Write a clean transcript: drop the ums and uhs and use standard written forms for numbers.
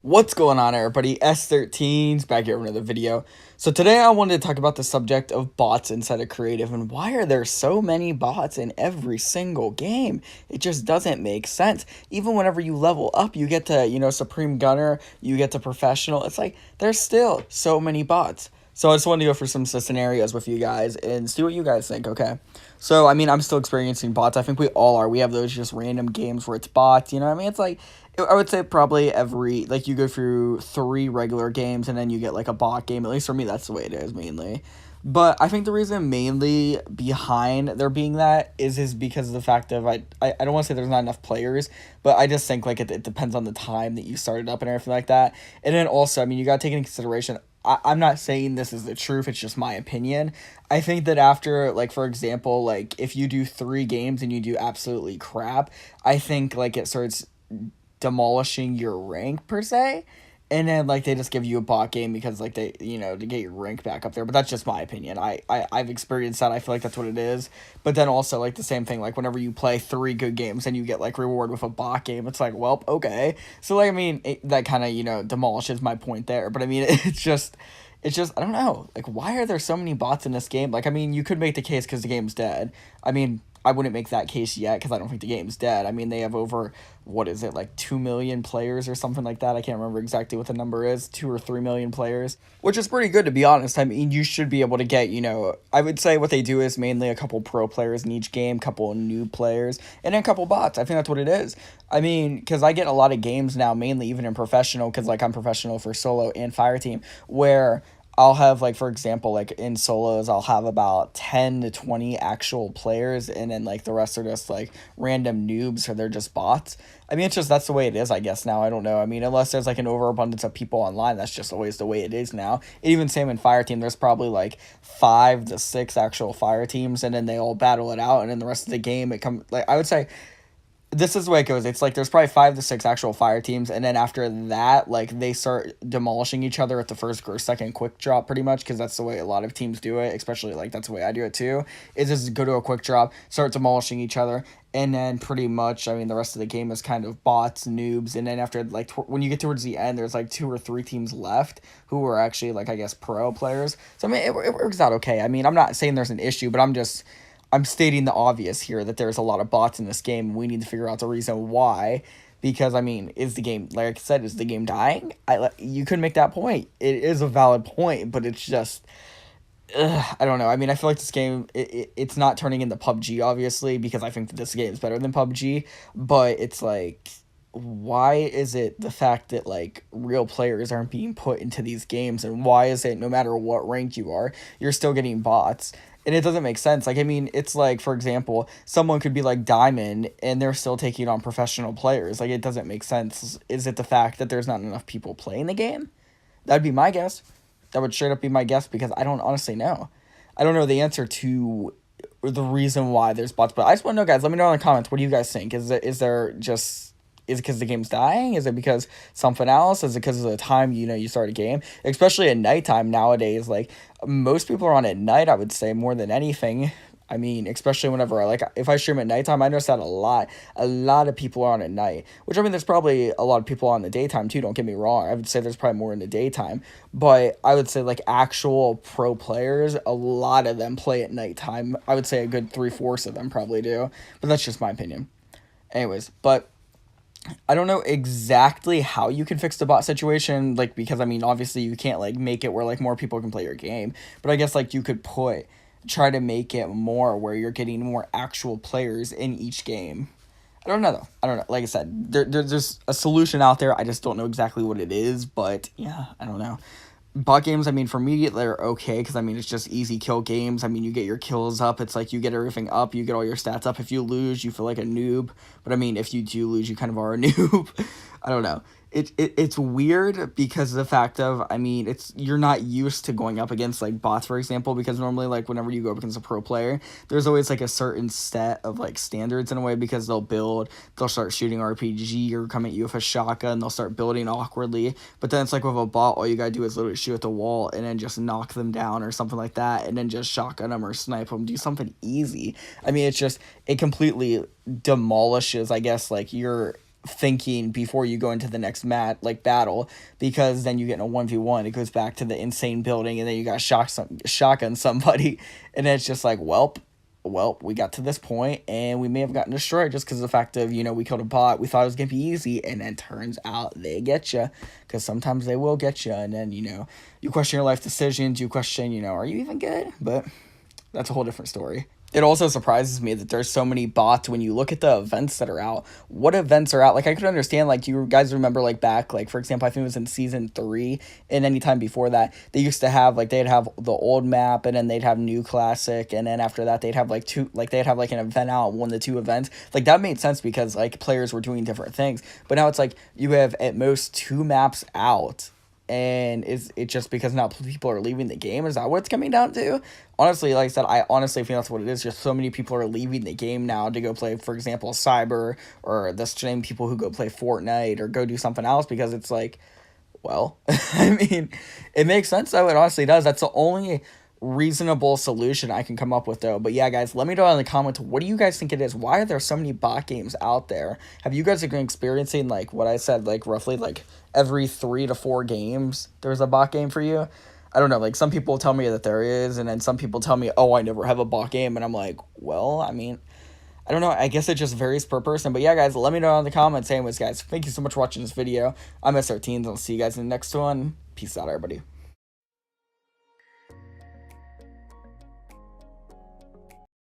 What's going on, everybody? Sthirteens back here with another video. So today I wanted to talk about the subject of bots inside of creative and why are there so many bots in every single game? It just doesn't make sense. Even whenever you level up, you get to, Supreme Gunner, you get to Professional. It's like there's still so many bots. So I just wanted to go for some scenarios with you guys and see what you guys think, okay? So, I'm still experiencing bots. I think we all are. We have those just random games where it's bots, you know what I mean? It's like, I would say probably every, like, you go through 3 regular games and then you get, like, a bot game. At least for me, that's the way it is, mainly. But I think the reason mainly behind there being that is because of the fact of, I don't want to say there's not enough players, but I just think, like, it depends on the time that you started up and everything like that. And then also, you got to take into consideration, I'm not saying this is the truth, it's just my opinion. I think that after, like, for example, like, if you do 3 games and you do absolutely crap, I think, like, it starts demolishing your rank, per se. And then, like, they just give you a bot game because, like, they, to get your rank back up there. But that's just my opinion. I've experienced that. I feel like that's what it is. But then also, like, the same thing. Like, whenever you play 3 good games and you get, like, reward with a bot game, it's like, well, okay. So, like, that kind of, demolishes my point there. But, it's just, I don't know. Like, why are there so many bots in this game? Like, you could make the case because the game's dead. I wouldn't make that case yet because I don't think the game's dead. They have over, what is it, like 2 million players or something like that. I can't remember exactly what the number is, 2 or 3 million players, which is pretty good, to be honest. You should be able to get, I would say what they do is mainly a couple pro players in each game, couple new players, and then a couple bots. I think that's what it is. Because I get a lot of games now, mainly even in professional, because, like, I'm professional for solo and fire team, where I'll have, like, for example, like, in solos, I'll have about 10 to 20 actual players, and then, like, the rest are just, like, random noobs, or they're just bots. It's just, that's the way it is, I guess, now. I don't know. Unless there's, like, an overabundance of people online, that's just always the way it is now. And even same in fire team, there's probably, like, 5 to 6 actual fire teams, and then they all battle it out, and then the rest of the game, it comes, like, I would say, this is the way it goes. It's like there's probably 5 to 6 actual fire teams, and then after that, like, they start demolishing each other at the first or second quick drop, pretty much, because that's the way a lot of teams do it, especially, like, that's the way I do it too, is just go to a quick drop, start demolishing each other, and then pretty much, the rest of the game is kind of bots, noobs, and then after, like, when you get towards the end, there's, like, 2 or 3 teams left who are actually, like, I guess, pro players. So, it works out okay. I'm not saying there's an issue, but I'm stating the obvious here that there's a lot of bots in this game. We need to figure out the reason why. Because, is the game, like I said, is the game dying? You could make that point. It is a valid point, but it's just, I don't know. I feel like this game, it's not turning into PUBG, obviously, because I think that this game is better than PUBG. But it's like, why is it the fact that, like, real players aren't being put into these games? And why is it no matter what rank you are, you're still getting bots? And it doesn't make sense. Like, it's like, for example, someone could be, like, Diamond, and they're still taking on professional players. Like, it doesn't make sense. Is it the fact that there's not enough people playing the game? That'd be my guess. That would straight up be my guess, because I don't honestly know. I don't know the answer to the reason why there's bots, but I just want to know, guys, let me know in the comments, what do you guys think? Is it because the game's dying? Is it because something else? Is it because of the time, you start a game? Especially at nighttime nowadays, like, most people are on at night, I would say, more than anything. Especially whenever if I stream at nighttime, I notice that a lot of people are on at night, which, there's probably a lot of people on the daytime too, don't get me wrong. I would say there's probably more in the daytime, but I would say, like, actual pro players, a lot of them play at nighttime. I would say a good 3/4 of them probably do, but that's just my opinion. Anyways, but I don't know exactly how you can fix the bot situation, like, because, obviously you can't, like, make it where, like, more people can play your game, but I guess, like, you could try to make it more where you're getting more actual players in each game. I don't know, though. I don't know. Like I said, there's a solution out there. I just don't know exactly what it is, but, yeah, I don't know. Bot games, for me, they're okay, because, it's just easy kill games. You get your kills up, it's like you get everything up, you get all your stats up. If you lose, you feel like a noob, but, if you do lose, you kind of are a noob. I don't know. It's weird because of the fact of, you're not used to going up against, like, bots, for example, because normally, like, whenever you go up against a pro player, there's always, like, a certain set of, like, standards in a way, because they'll start shooting RPG or come at you with a shotgun, they'll start building awkwardly, but then it's like with a bot, all you gotta do is literally shoot at the wall and then just knock them down or something like that, and then just shotgun them or snipe them, do something easy. It completely demolishes, I guess, like, your thinking before you go into the next battle, because then you get in a 1v1, it goes back to the insane building, and then you got shotgun somebody, and it's just like, well, we got to this point, and we may have gotten destroyed just because of the fact of, we killed a bot, we thought it was going to be easy, and then turns out they get you, because sometimes they will get you, and then, you question your life decisions, you question, are you even good? But that's a whole different story. It also surprises me that there's so many bots when you look at the events that are out. What events are out? Like, I could understand, like, you guys remember, like, back, like, for example, I think it was in Season 3, and any time before that, they used to have, like, they'd have the old map, and then they'd have New Classic, and then after that, they'd have, like, an event out, one of the two events. Like, that made sense because, like, players were doing different things. But now it's like, you have, at most, 2 maps out, and is it just because now people are leaving the game? Is that what it's coming down to? Honestly, like I said, I honestly think that's what it is. Just so many people are leaving the game now to go play, for example, Cyber, or the same people who go play Fortnite or go do something else, because it's like, well, I mean, it makes sense though. It honestly does. That's the only reasonable solution I can come up with though. But yeah, guys, let me know in the comments, what do you guys think it is? Why are there so many bot games out there? Have you guys been experiencing, like what I said, like roughly like every 3 to 4 games there's a bot game for you? I don't know, like some people tell me that there is, and then some people tell me, oh, I never have a bot game, and I'm like, well, I mean, I don't know, I guess it just varies per person. But yeah, guys, let me know in the comments. Anyways, guys, thank you so much for watching this video. I'm Sthirteens, and I'll see you guys in the next one. Peace out, everybody.